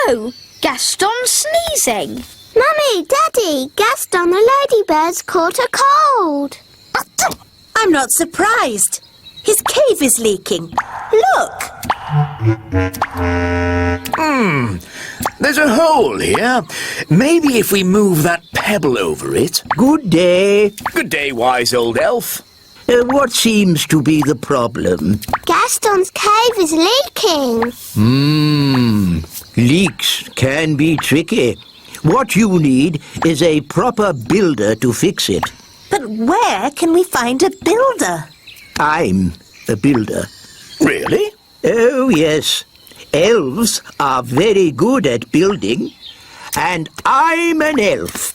No! Gaston's sneezing. Mummy, Daddy, Gaston the ladybird's caught a cold. I'm not surprised. His cave is leaking. Look! There's a hole here. Maybe if we move that pebble over it. Good day. Good day, wise old elf. What seems to be the problem? Gaston's cave is leaking. Leaks can be tricky. What you need is a proper builder to fix it. But where can we find a builder? I'm a builder. Really? Oh, yes. Elves are very good at building. And I'm an elf.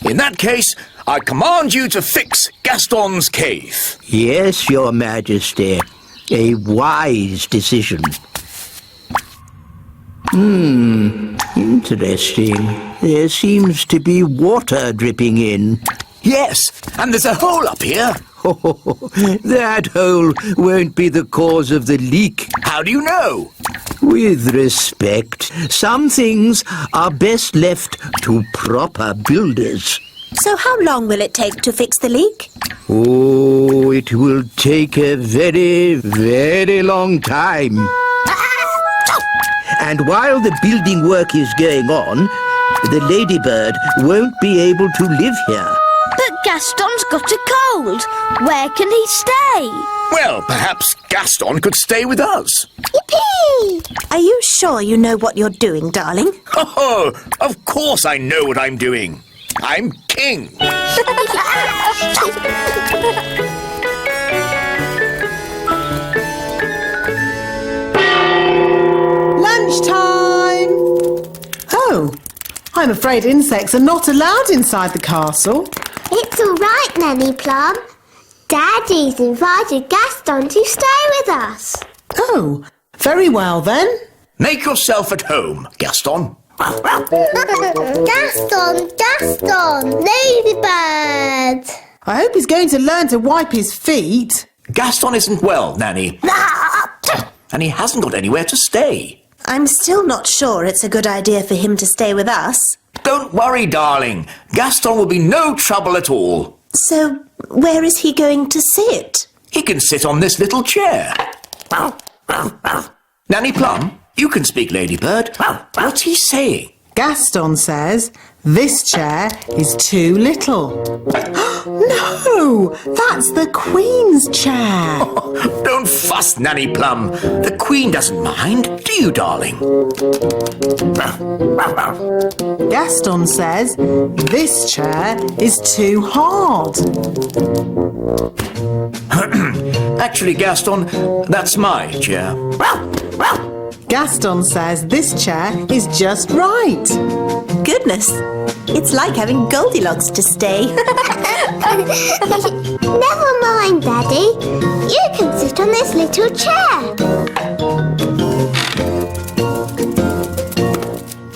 In that case, I command you to fix Gaston's cave. Yes, Your Majesty. A wise decision. Interesting. There seems to be water dripping in. Yes, and there's a hole up here. That hole won't be the cause of the leak. How do you know? With respect, some things are best left to proper builders. So how long will it take to fix the leak? Oh, it will take a very, very long time. And while the building work is going on, the ladybird won't be able to live here. But Gaston's got a cold. Where can he stay? Well, perhaps Gaston could stay with us. Yippee! Are you sure you know what you're doing, darling? Oh, of course I know what I'm doing. I'm king. Lunchtime! Oh, I'm afraid insects are not allowed inside the castle. It's all right, Nanny Plum. Daddy's invited Gaston to stay with us. Oh, very well then. Make yourself at home, Gaston. Gaston, ladybird. I hope he's going to learn to wipe his feet. Gaston isn't well, Nanny. And he hasn't got anywhere to stay. I'm still not sure it's a good idea for him to stay with us. Don't worry, darling. Gaston will be no trouble at all. So, where is he going to sit? He can sit on this little chair. Nanny Plum, you can speak, Ladybird. What's he saying? Gaston says this chair is too little. No, that's the Queen's chair. Don't fuss, Nanny Plum. The Queen doesn't mind, do you, darling? Gaston says this chair is too hard. Actually, Gaston, that's my chair. Gaston says this chair is just right. Goodness, it's like having Goldilocks to stay. Never mind, Daddy. You can sit on this little chair.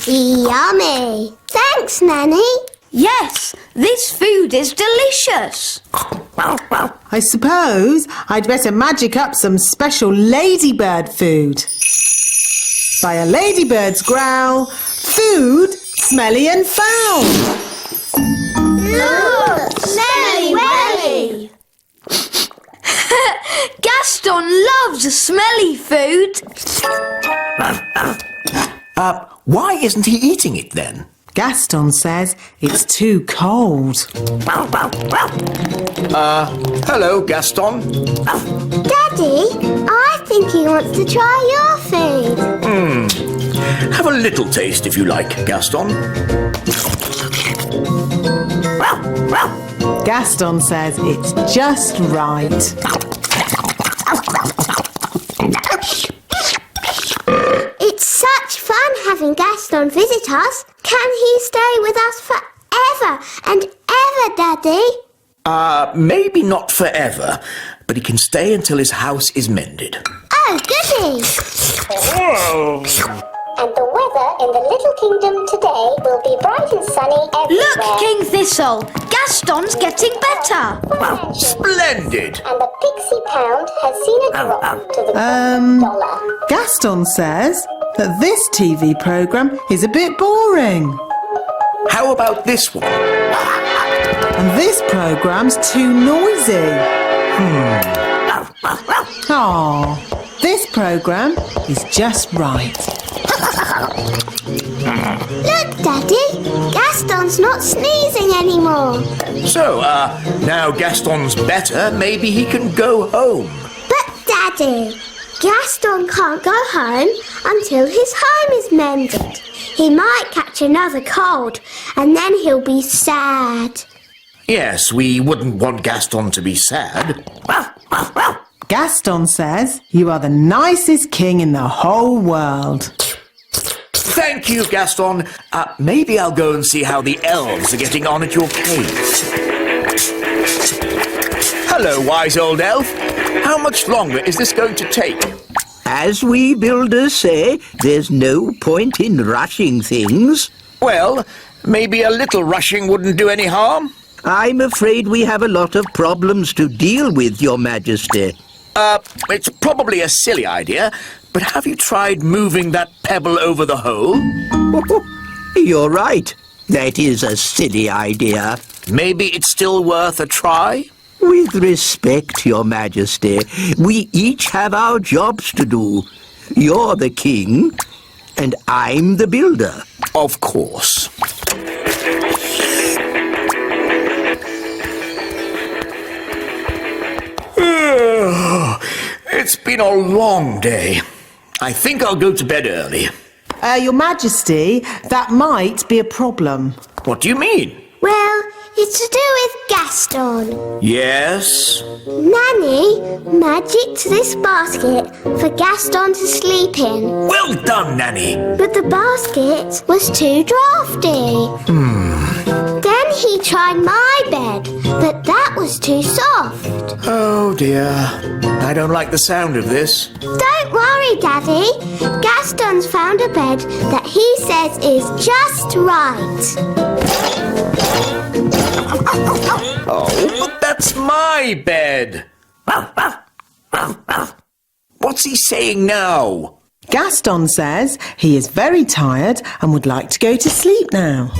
Yummy. Thanks, Nanny. Yes, this food is delicious. I suppose I'd better magic up some special ladybird food. By a ladybird's growl, food smelly and foul. Look, smelly welly. Gaston loves smelly food. Why isn't he eating it then? Gaston says it's too cold. Hello, Gaston. Daddy, I think he wants to try your food. Have a little taste if you like, Gaston. Gaston says it's just right. It's such fun having Gaston visit us. Can he stay with us forever and ever, Daddy? Maybe not forever, but he can stay until his house is mended. Oh, goody. and the weather in the little kingdom today will be bright and sunny everywhere. Look, King Thistle! Gaston's getting better! Splendid! And the Pixie pound has seen a drop to the dollar. Gaston says that this TV programme is a bit boring. How about this one? And this programme's too noisy. Aww, this programme is just right. Look, Daddy, Gaston's not sneezing anymore. So, now Gaston's better, maybe he can go home. But, Daddy, Gaston can't go home until his home is mended. He might catch another cold, and then he'll be sad. Yes, we wouldn't want Gaston to be sad. Gaston says you are the nicest king in the whole world. Thank you, Gaston. Maybe I'll go and see how the elves are getting on at your cave. Hello, wise old elf. How much longer is this going to take? As we builders say, there's no point in rushing things. Well, maybe a little rushing wouldn't do any harm. I'm afraid we have a lot of problems to deal with, Your Majesty. It's probably a silly idea, but have you tried moving that pebble over the hole? You're right. That is a silly idea. Maybe it's still worth a try? With respect, Your Majesty, we each have our jobs to do. You're the king, and I'm the builder. Of course. It's been a long day. I think I'll go to bed early. Your Majesty, that might be a problem. What do you mean? Well, it's to do with Gaston. Yes? Nanny magicked this basket for Gaston to sleep in. Well done, Nanny. But the basket was too drafty. Then he tried my bed, but that was too soft. Oh dear. I don't like the sound of this. Don't worry, Daddy. Gaston's found a bed that he says is just right. Oh, but that's my bed. What's he saying now? Gaston says he is very tired and would like to go to sleep now.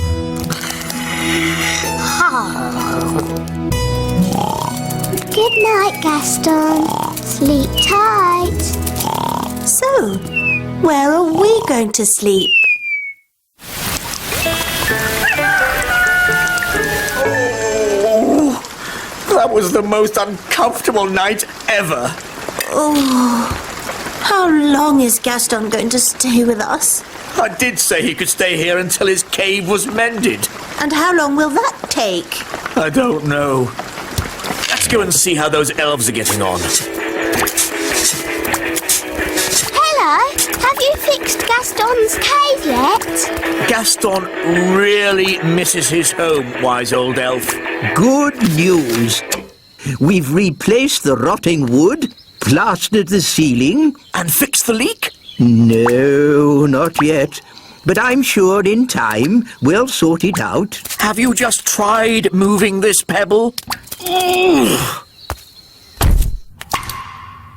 Good night, Gaston. Sleep tight. So, where are we going to sleep? That was the most uncomfortable night ever. How long is Gaston going to stay with us? I did say he could stay here until his cave was mended. And how long will that take? I don't know. Let's go and see how those elves are getting on. Hello. Have you fixed Gaston's cave yet? Gaston really misses his home, wise old elf. Good news. We've replaced the rotting wood, plastered the ceiling. And fix the leak? No, not yet. But I'm sure in time we'll sort it out. Have you just tried moving this pebble?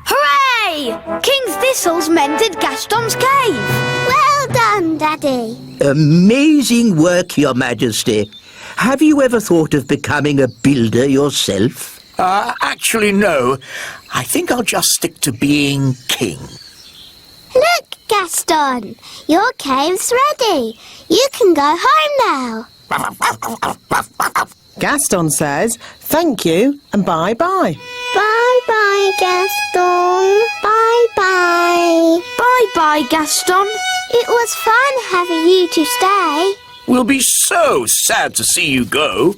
Hooray! King Thistle's mended Gaston's cave. Well done, Daddy. Amazing work, Your Majesty. Have you ever thought of becoming a builder yourself? Actually, no. I think I'll just stick to being king. Look, Gaston. Your cave's ready. You can go home now. Gaston says thank you and bye-bye. Bye-bye, Gaston. Bye-bye. Bye-bye, Gaston. It was fun having you to stay. We'll be so sad to see you go.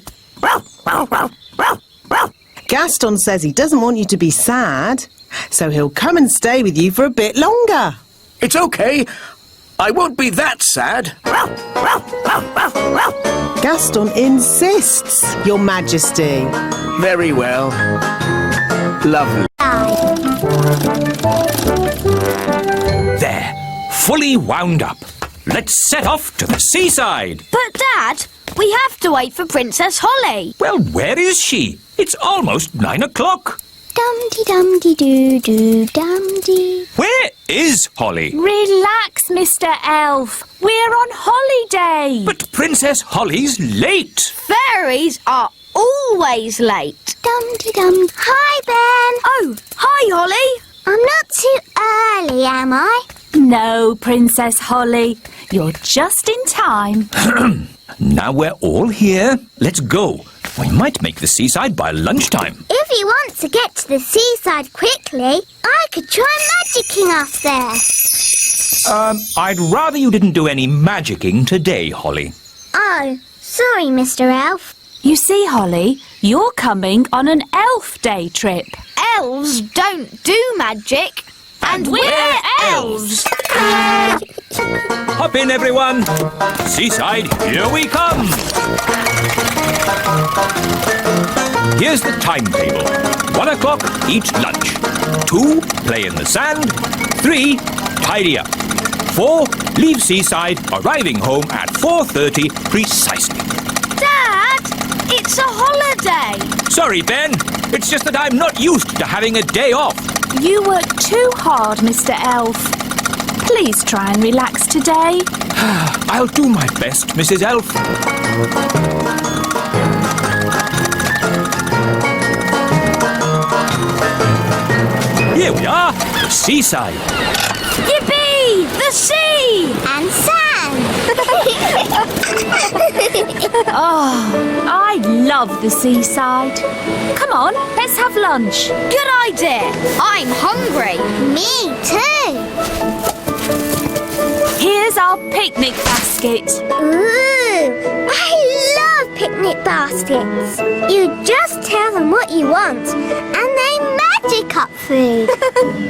Gaston says he doesn't want you to be sad, so he'll come and stay with you for a bit longer. It's okay. I won't be that sad. Gaston insists, Your Majesty. Very well. Lovely. There, fully wound up. let's set off to the seaside. But, Dad, we have to wait for Princess Holly. Well, where is she? It's almost 9 o'clock. Dum-de-dum-de-doo-doo-dum-de. Where is Holly? Relax, Mr. Elf. We're on holiday. But Princess Holly's late. Fairies are always late. Dum-de-dum. Hi, Ben. Oh, hi, Holly. I'm not too early, am I? No, Princess Holly. You're just in time. Now we're all here. Let's go. We might make the seaside by lunchtime. If you want to get to the seaside quickly, I could try magicking us there. I'd rather you didn't do any magicking today, Holly. Oh, sorry, Mr. Elf. You see, Holly, you're coming on an elf day trip. Elves don't do magic. And we're elves. Hop in, everyone. Seaside, here we come. Here's the timetable. 1 o'clock, eat lunch. 2, play in the sand. 3, tidy up. 4, leave seaside, arriving home at 4:30 precisely. Dad, it's a holiday. Sorry, Ben. It's just that I'm not used to having a day off. You work too hard, Mr. Elf. Please try and relax today. I'll do my best, Mrs. Elf. Here we are, the seaside. Yippee! The sea! And sand. I love the seaside. Come on, let's have lunch. Good idea. I'm hungry. Me too. Here's our picnic basket. Ooh, I love picnic baskets. You just tell them what you want and they magic up food.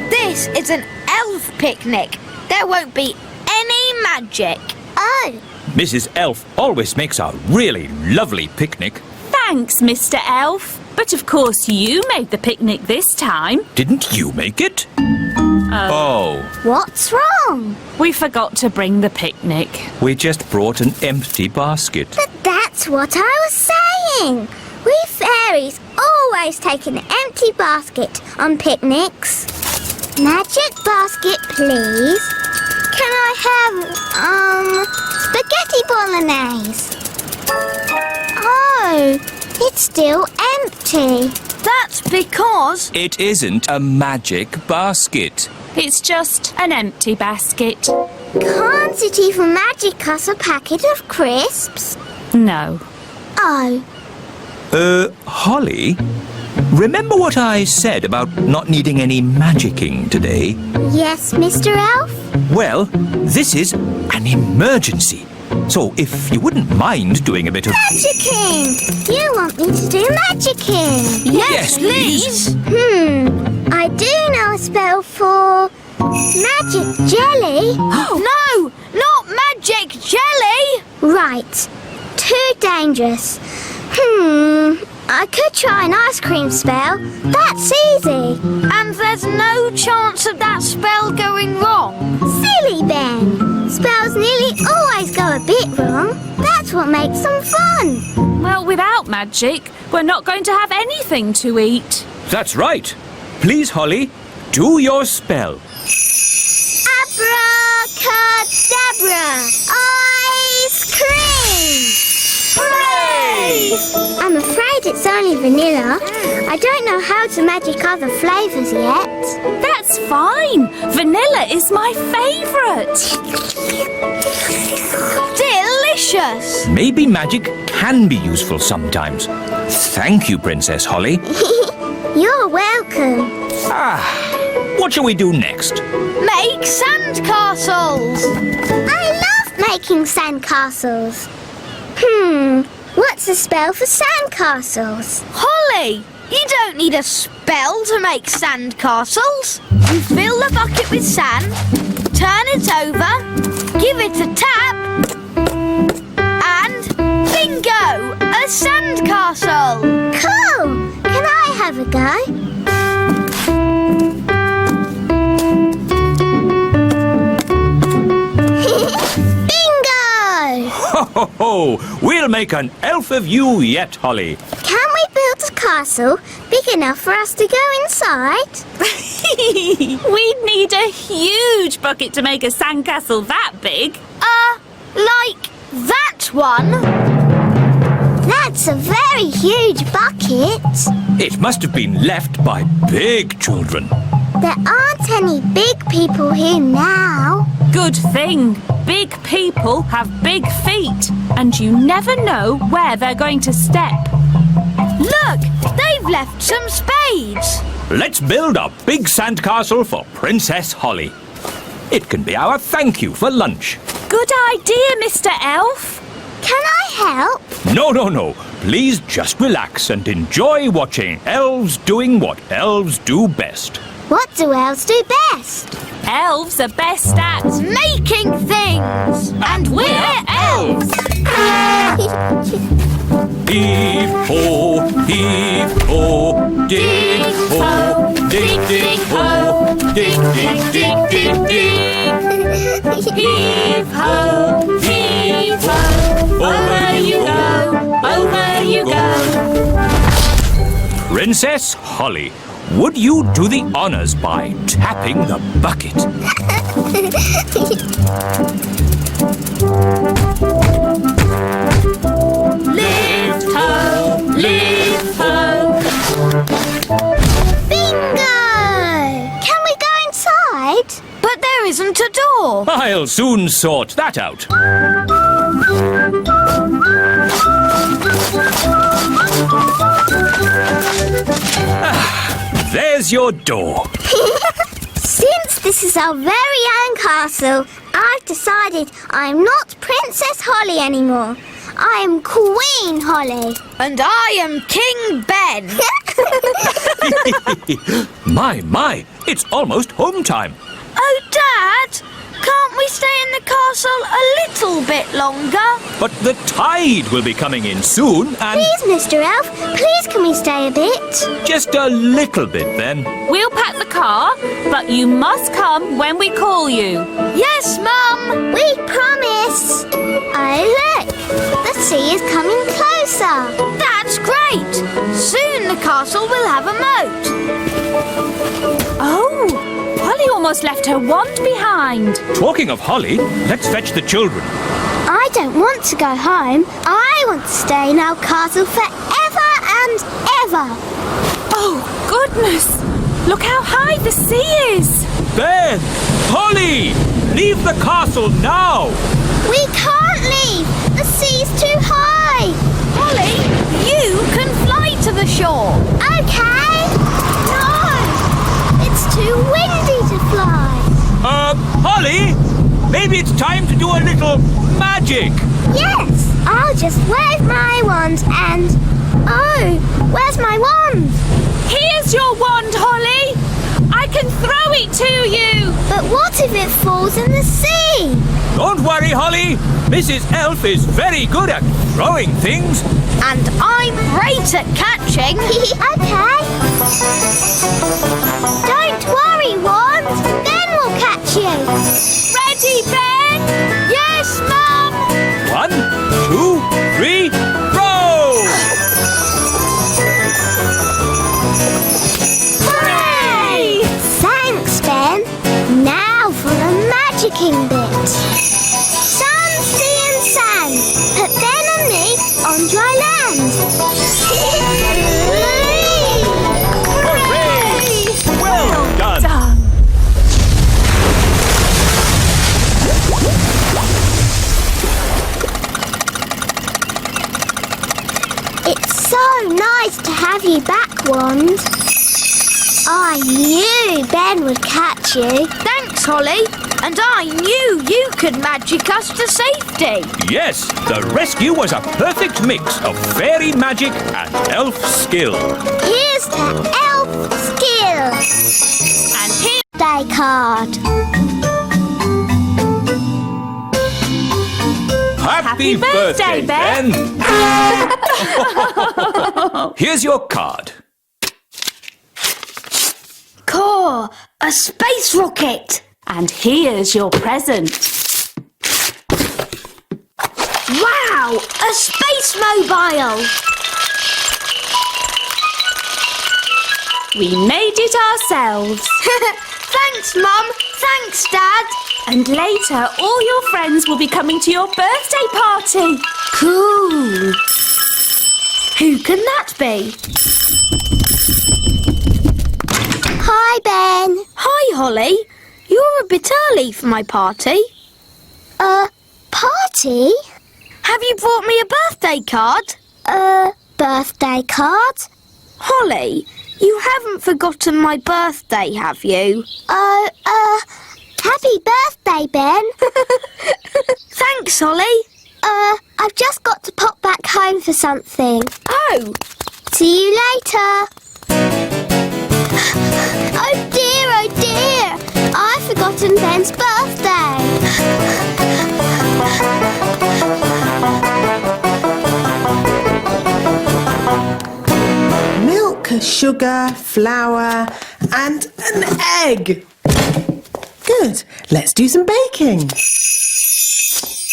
This is an elf picnic. There won't be any magic. Oh, Mrs. Elf always makes a really lovely picnic. Thanks, Mr. Elf. But of course you made the picnic this time. Didn't you make it? Oh, what's wrong? We forgot to bring the picnic. we just brought an empty basket. But that's what I was saying. We fairies always take an empty basket on picnics. Magic basket, please. Can I have, spaghetti bolognese? Oh, it's still empty. That's because It isn't a magic basket. It's just an empty basket. Can't it even magic us a packet of crisps? No. Oh, Holly? Remember what I said about not needing any magicking today? yes, Mr. Elf? Well, this is an emergency. So if you wouldn't mind doing a bit of... Magicking! You want me to do magicking? Yes, please. I do know a spell for magic jelly. no, not magic jelly. Right. Too dangerous. I could try an ice cream spell. That's easy. And there's no chance of that spell going wrong. Silly Ben. Spells nearly always go a bit wrong. That's what makes them fun. Well, without magic, we're not going to have anything to eat. That's right. Please, Holly, do your spell. Abracadabra! Ice cream! Hooray! I'm afraid it's only vanilla. I don't know how to magic other flavours yet. That's fine. Vanilla is my favourite. Delicious. Maybe magic can be useful sometimes. Thank you, Princess Holly. You're welcome. What shall we do next? Make sandcastles. I love making sandcastles. What's a spell for sandcastles? Holly, you don't need a spell to make sandcastles. You fill the bucket with sand, turn it over, give it a tap, and bingo! A sandcastle! Cool! Can I have a go? ho! We'll make an elf of you yet, Holly. Can we build a castle big enough for us to go inside? We'd need a huge bucket to make a sandcastle that big. Like that one? That's a very huge bucket. It must have been left by big children. There aren't any big people here now. Good thing. Big people have big feet, and you never know where they're going to step. Look, they've left some spades. Let's build a big sandcastle for Princess Holly. It can be our thank you for lunch. Good idea, Mr. Elf. Can I help? No. Please just relax and enjoy watching elves doing what elves do best. What do elves do best? Elves are best at... Making things. And we're elves. Heave-ho, dig ho, dig ho, dig, dig, dig, dig. Heave-ho, over you go. Princess Holly, would you do the honors by tapping the bucket? Lift ho, lift ho. Bingo! Can we go inside? But there isn't a door. I'll soon sort that out. There's your door. Since this is our very own castle, I've decided I'm not Princess Holly anymore. I am Queen Holly. And I am King Ben. My, it's almost home time. Oh, Dad, can't we stay in the castle a little bit longer? But the tide will be coming in soon and... Please, Mr. Elf, please can we stay a bit? Just a little bit then. We'll pack the car, but you must come when we call you. Yes, Mum. We promise. Oh, look, the sea is coming closer. That's great. Soon the castle will have a moat. Oh, Holly almost left her wand behind. Talking of Holly, let's fetch the children. I don't want to go home. I want to stay in our castle forever and ever. Oh, goodness. Look how high the sea is. Ben! Holly! Leave the castle now! We can't leave. The sea's too high. Holly, you can fly to the shore. Okay. No, it's too windy to fly. Holly? Maybe it's time to do a little magic. Yes, I'll just wave my wand and... Oh, where's my wand? Here's your wand, Holly. I can throw it to you. But what if it falls in the sea? Don't worry, Holly. Mrs. Elf is very good at throwing things. And I'm great at catching. Okay. Don't worry, wand. Ben will catch you. Ready, Ben? Yes, Mum. 1, 2, 3, throw! Hooray! Thanks, Ben. Now for the magicking bit. Sun, sea and sand. Put Ben and me on dry land. Hooray! Well done! Done. It's so nice to have you back, Wand. I knew Ben would catch you. Thanks, Holly. And I knew you could magic us to safety. Yes, the rescue was a perfect mix of fairy magic and elf skill. Here's the elf skill. And here... Day card. Happy birthday, Ben. Here's your card. Core, a space rocket. And here's your present. Wow! Wow! A space mobile! We made it ourselves. Thanks, Mum. Thanks, Dad. And later, all your friends will be coming to your birthday party. Cool. Who can that be? Hi, Ben. Hi, Holly. You're a bit early for my party. Party? Have you brought me a birthday card? Birthday card? Holly, you haven't forgotten my birthday, have you? Happy birthday, Ben. Thanks, Holly. I've just got to pop back home for something. Oh, See you later. Oh dear, I've forgotten Ben's birthday. Milk, sugar, flour, and an egg. Good. Let's do some baking.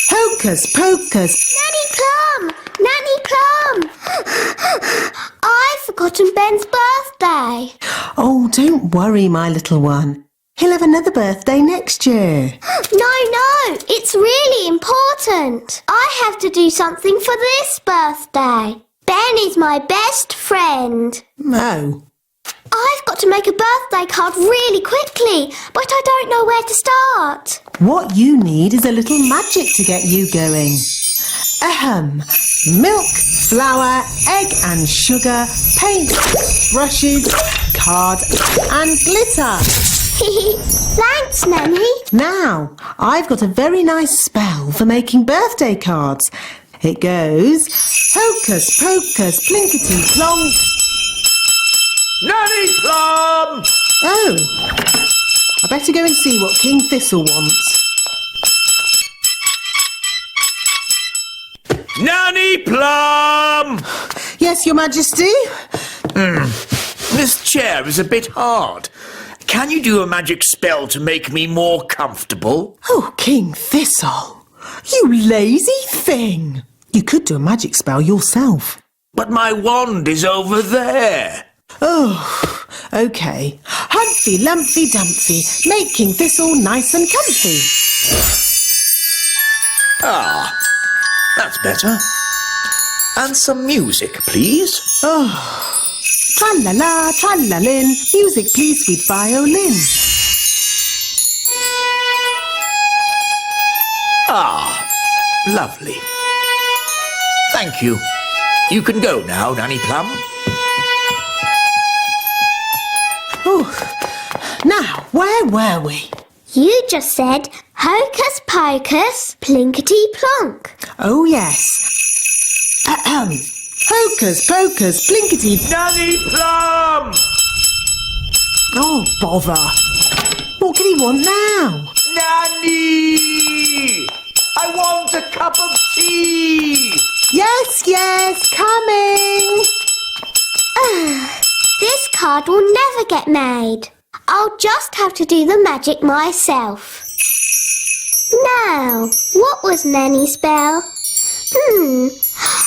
Hocus pocus. Nanny Plum! Nanny Plum! I've forgotten Ben's birthday. Oh, don't worry, my little one. He'll have another birthday next year. No, it's really important. I have to do something for this birthday. Ben is my best friend. Oh. I've got to make a birthday card really quickly, but I don't know where to start. What you need is a little magic to get you going. Milk, flour, egg and sugar, paint, brushes, card and glitter. Thanks, Nanny. Now, I've got a very nice spell for making birthday cards. It goes, hocus pocus, plinkety plonk. Nanny Plum! Oh, I better go and see what King Thistle wants. Nanny Plum! Yes, Your Majesty? This chair is a bit hard. Can you do a magic spell to make me more comfortable? Oh, King Thistle, you lazy thing. You could do a magic spell yourself. But my wand is over there. Oh, OK. Humphy, Lumpy, Dumpy, make King Thistle nice and comfy. Ah, that's better. And some music, please. Oh, tra-la-la, tra-la-lin, music please, sweet violin. Ah, lovely. Thank you. You can go now, Nanny Plum. Oh, now, where were we? You just said hocus pocus, plinkety plonk. Oh, yes. Hocus pocus, plinkety. Nanny Plum! Oh, bother. What can he want now? Nanny! I want a cup of tea! Yes, coming. This card will never get made. I'll just have to do the magic myself. Now, what was Nanny's spell?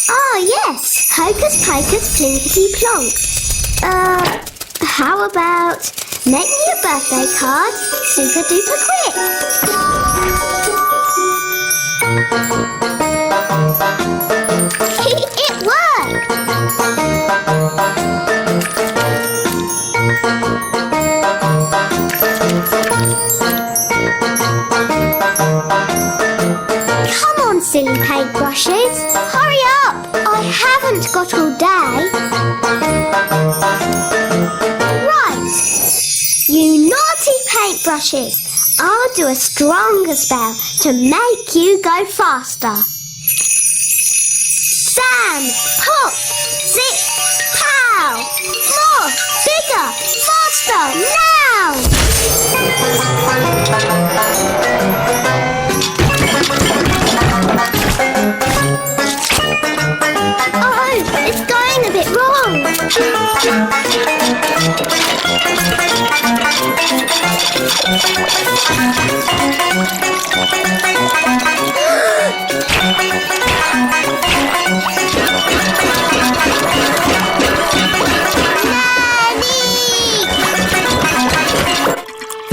Ah, yes. Hocus pocus, plinkety plonk. How about make me a birthday card super duper quick? It worked! Come on, silly paintbrushes. Hurry up! I haven't got all day. Right. You naughty paintbrushes. I'll do a stronger spell to make you go faster. Sand, pop, zip, pow! More, bigger, faster, now! Oh, it's going a bit wrong.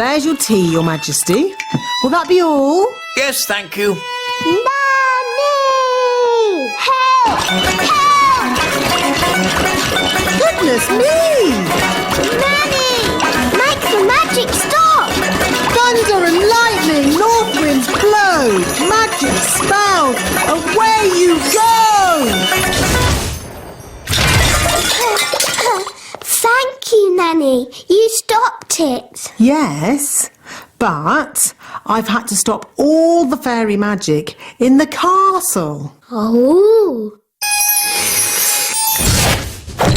There's your tea, Your Majesty. Will that be all? Yes, thank you. Nanny! Help! Help! Goodness me! Nanny! Make the magic stop! Thunder and lightning, north winds blow, magic spells, away you go! Thank you, Nanny. You stopped it. Yes, but I've had to stop all the fairy magic in the castle. Oh.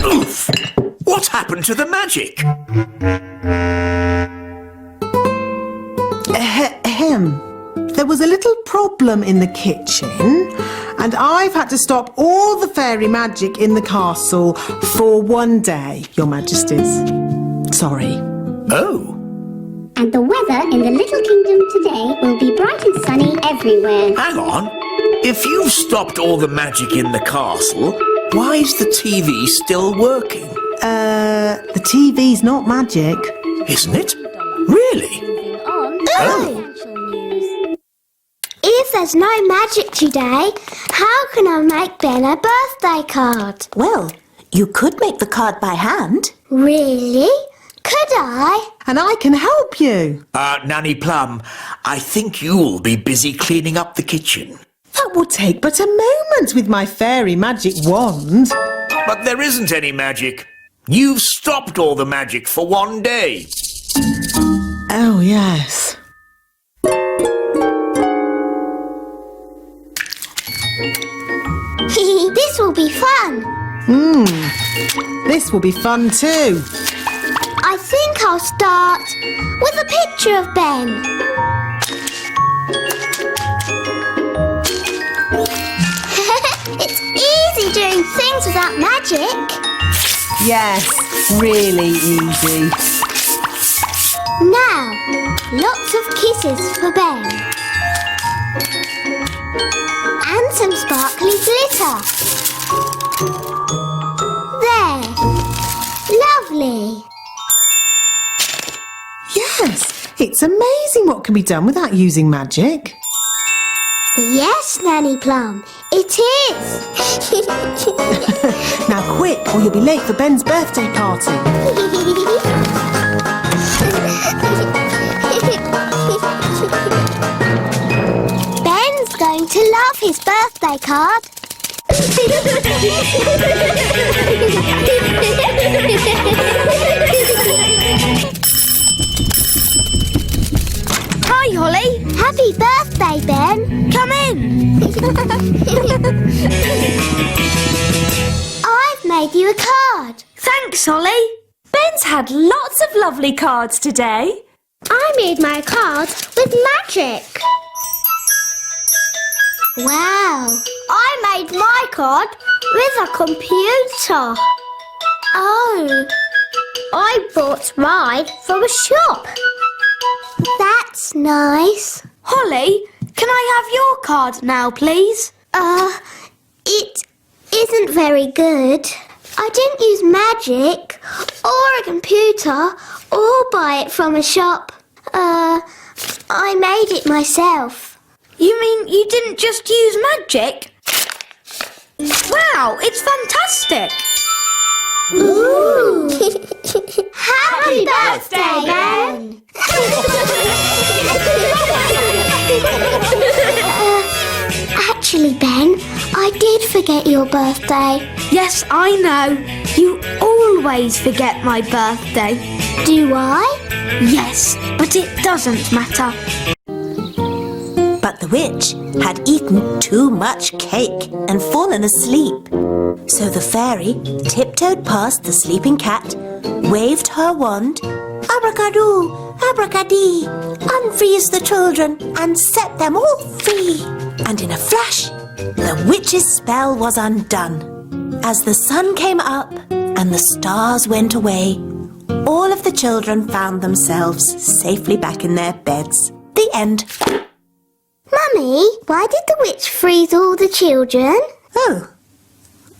Oof! What happened to the magic? Ahem. There was a little problem in the kitchen, and I've had to stop all the fairy magic in the castle for one day, Your Majesties. Sorry. Oh. And the weather in the little kingdom today will be bright and sunny everywhere. Hang on. If you've stopped all the magic in the castle, why is the TV still working? The TV's not magic. Isn't it? Really? If there's no magic today, how can I make Ben a birthday card? Well, you could make the card by hand. Really? Could I? And I can help you. Nanny Plum, I think you'll be busy cleaning up the kitchen. That will take but a moment with my fairy magic wand. But there isn't any magic. You've stopped all the magic for one day. Oh, yes. This will be fun. This will be fun too. I think I'll start with a picture of Ben. It's easy doing things without magic. Yes, really easy. Now, lots of kisses for Ben. And some sparkly glitter. There. Lovely. Yes, it's amazing what can be done without using magic. Yes, Nanny Plum, it is. Now quick, or you'll be late for Ben's birthday party. Ben's going to love his birthday card. Hi, Holly. Happy birthday, Ben. Come in. I've made you a card. Thanks, Holly. Ben's had lots of lovely cards today. I made my card with magic. Wow. I made my card with a computer. Oh. I bought mine from a shop. That's nice. Holly, can I have your card now, please? It isn't very good. I didn't use magic or a computer or buy it from a shop. I made it myself. You mean you didn't just use magic? Wow, it's fantastic. Ooh. Happy birthday, Ben. Actually, Ben, I did forget your birthday. Yes, I know. You always forget my birthday. Do I? Yes, but it doesn't matter. But the witch had eaten too much cake and fallen asleep. So the fairy tiptoed past the sleeping cat, waved her wand, abracadoo, abracadee, unfreeze the children and set them all free. And in a flash, the witch's spell was undone. As the sun came up and the stars went away, all of the children found themselves safely back in their beds. The end. Mummy, why did the witch freeze all the children? Oh,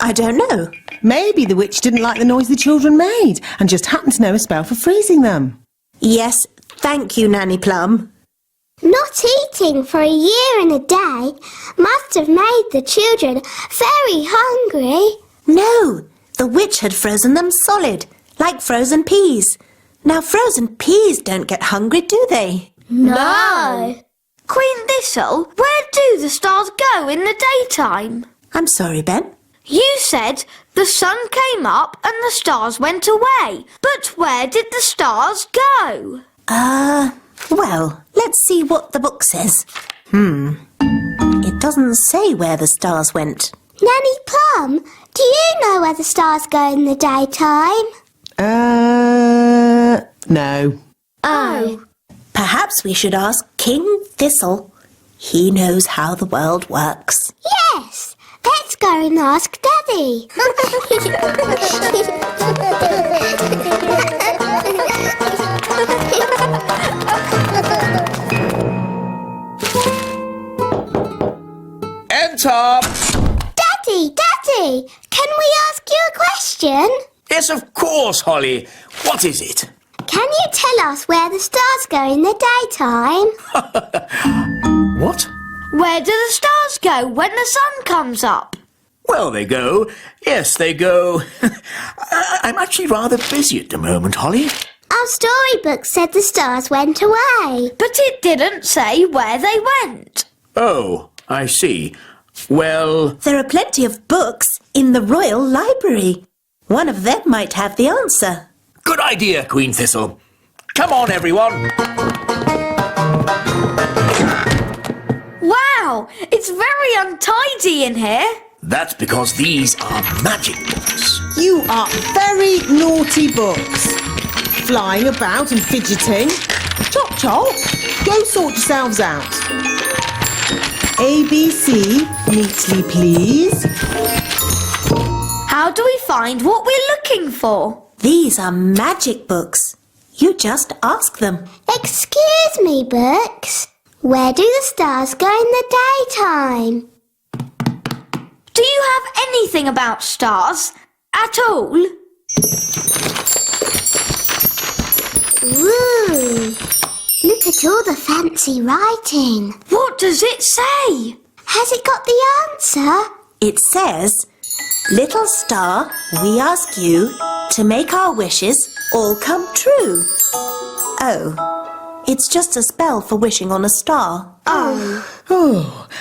I don't know. Maybe the witch didn't like the noise the children made and just happened to know a spell for freezing them. Yes, Thank you, Nanny Plum. Not eating for a year and a day must have made the children very hungry. No, the witch had frozen them solid, like frozen peas. Now, frozen peas don't get hungry, do they? No. Queen Thistle, where do the stars go in the daytime? I'm sorry, Ben. You said the sun came up and the stars went away. But where did the stars go? Well, let's see what the book says. It doesn't say where the stars went. Nanny Plum, do you know where the stars go in the daytime? No. Oh. Perhaps we should ask King Thistle. He knows how the world works. Yes. Let's go and ask Daddy. Enter! Daddy, can we ask you a question? Yes, of course, Holly. What is it? Can you tell us where the stars go in the daytime? What? Where do the stars go when the sun comes up? Well, they go. Yes, they go. I'm actually rather busy at the moment, Holly. Our storybook said the stars went away. But it didn't say where they went. Oh, I see. Well, There are plenty of books in the Royal Library. One of them might have the answer. good idea, Queen Thistle. Come on, everyone. Wow, it's very untidy in here. That's because these are magic books. You are very naughty books. Flying about and fidgeting. Chop chop, go sort yourselves out. ABC, neatly please. How do we find what we're looking for? These are magic books. You just ask them. Excuse me, books. Where do the stars go in the daytime? Do you have anything about stars at all? Ooh, look at all the fancy writing. What does it say? Has it got the answer? It says, "Little star, we ask you to make our wishes all come true." Oh, it's just a spell for wishing on a star. Oh,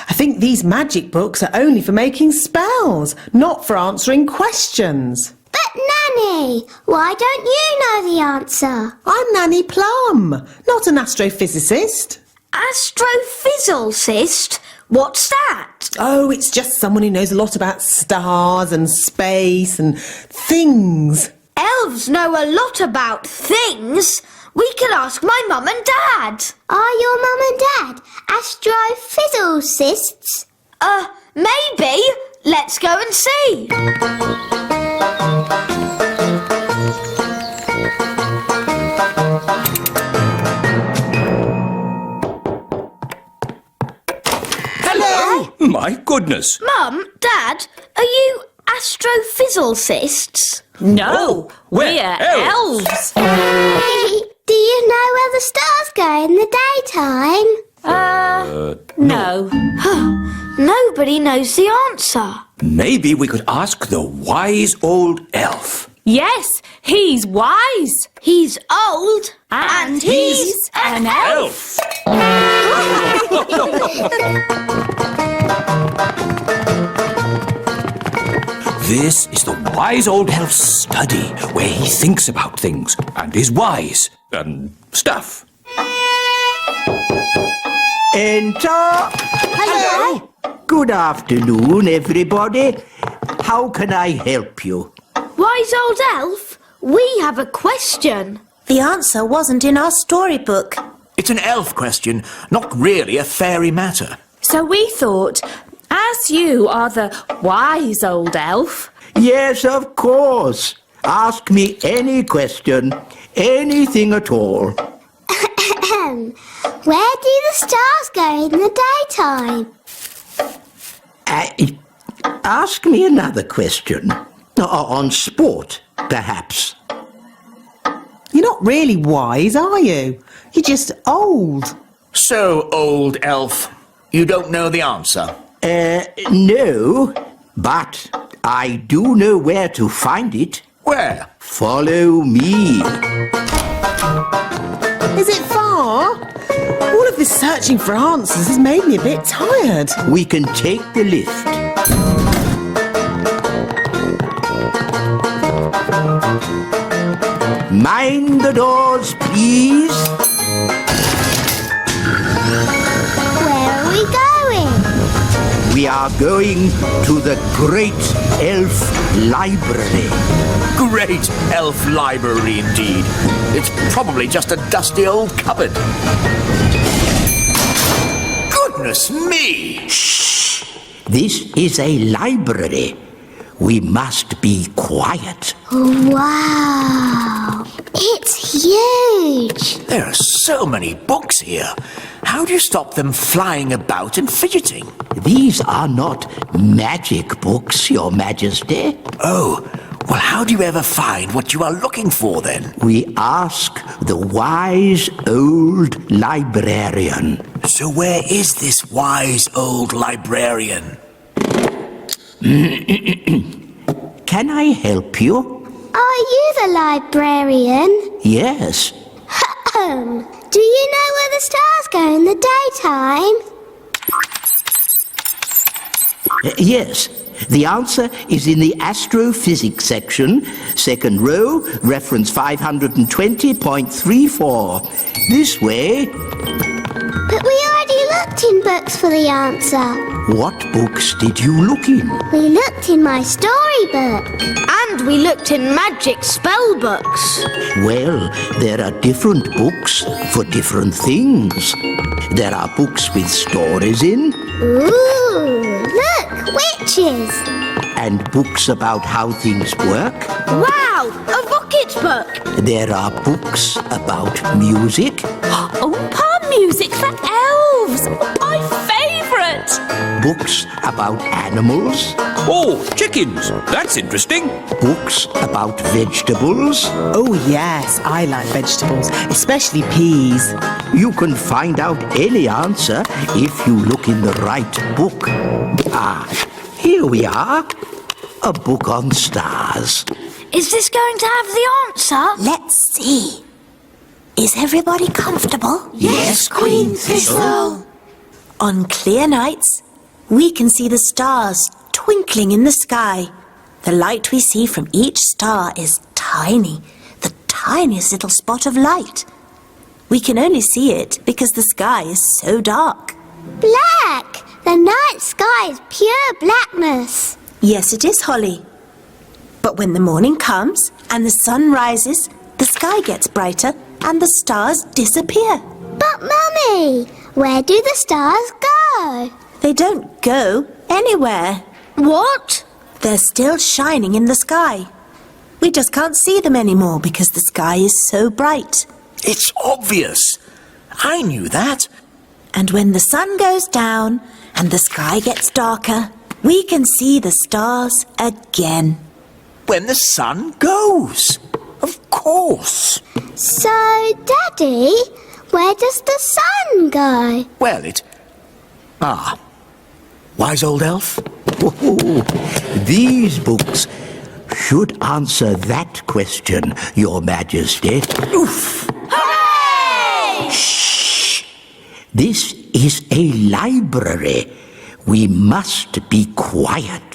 I think these magic books are only for making spells, not for answering questions. But Nanny, why don't you know the answer? I'm Nanny Plum, not an astrophysicist. Astrophysicist? What's that? Oh, it's just someone who knows a lot about stars and space and things. Elves know a lot about things. We could ask my mum and dad. Are your mum and dad astrophysicists? Maybe. Let's go and see. Hello! My goodness. Mum, Dad, are you astrophysicists? No, we're we're elves. elves. Do you know where the stars go in the daytime? No. Nobody knows the answer. Maybe we could ask the wise old elf. Yes, he's wise. He's old. And he's an elf. This is the wise old elf's study, where he thinks about things and is wise and stuff. Enter. Hello. Good afternoon, everybody. How can I help you? Wise old elf, we have a question. The answer wasn't in our storybook. It's an elf question, not really a fairy matter. So we thought, as you are the wise old elf, Yes, of course. Ask me any question, anything at all. Where do the stars go in the daytime? Ask me another question. On sport, perhaps. You're not really wise, are you? You're just old. So, old elf, you don't know the answer? No, but I do know where to find it. Where? Follow me. Is it far? All of this searching for answers has made me a bit tired. We can take the lift. Mind the doors, please. Where are we going? We are going to the Great Elf Library. Great elf library indeed. It's probably just a dusty old cupboard. Goodness me! Shh! This is a library. We must be quiet. Wow! It's huge! There are so many books here. How do you stop them flying about and fidgeting? These are not magic books, Your Majesty. Oh, well, how do you ever find what you are looking for then? We ask the wise old librarian. So where is this wise old librarian? Can I help you? Are you the librarian? Yes. Do you know where the stars go in the daytime? Yes. The answer is in the astrophysics section, second row, reference 520.34. This way. But we already looked in books for the answer. What books did you look in? We looked in my storybook. And we looked in magic spell books. Well, there are different books for different things. There are books with stories in. Ooh, look, witches. And books about how things work. Wow, a rocket book. There are books about music. Oh, palm music for elves! My favourite! Books about animals. Oh, chickens. That's interesting. Books about vegetables. Oh, yes, I like vegetables, especially peas. You can find out any answer if you look in the right book. Ah, here we are. A book on stars. Is this going to have the answer? Let's see. Is everybody comfortable? Yes, Queen Thistle. On clear nights, we can see the stars twinkling in the sky. The light we see from each star is tiny, the tiniest little spot of light. We can only see it because the sky is so dark. Black! The night sky is pure blackness. Yes, it is, Holly. But when the morning comes and the sun rises, the sky gets brighter and the stars disappear. But, Mummy, where do the stars go? They don't go anywhere. What? They're still shining in the sky. We just can't see them anymore because the sky is so bright. It's obvious. I knew that. And when the sun goes down and the sky gets darker, we can see the stars again. When the sun goes. Of course. So, Daddy, where does the sun go? Well, wise old elf? Oh, these books should answer that question, Your Majesty. Oof! Hooray! Shh! This is a library. We must be quiet.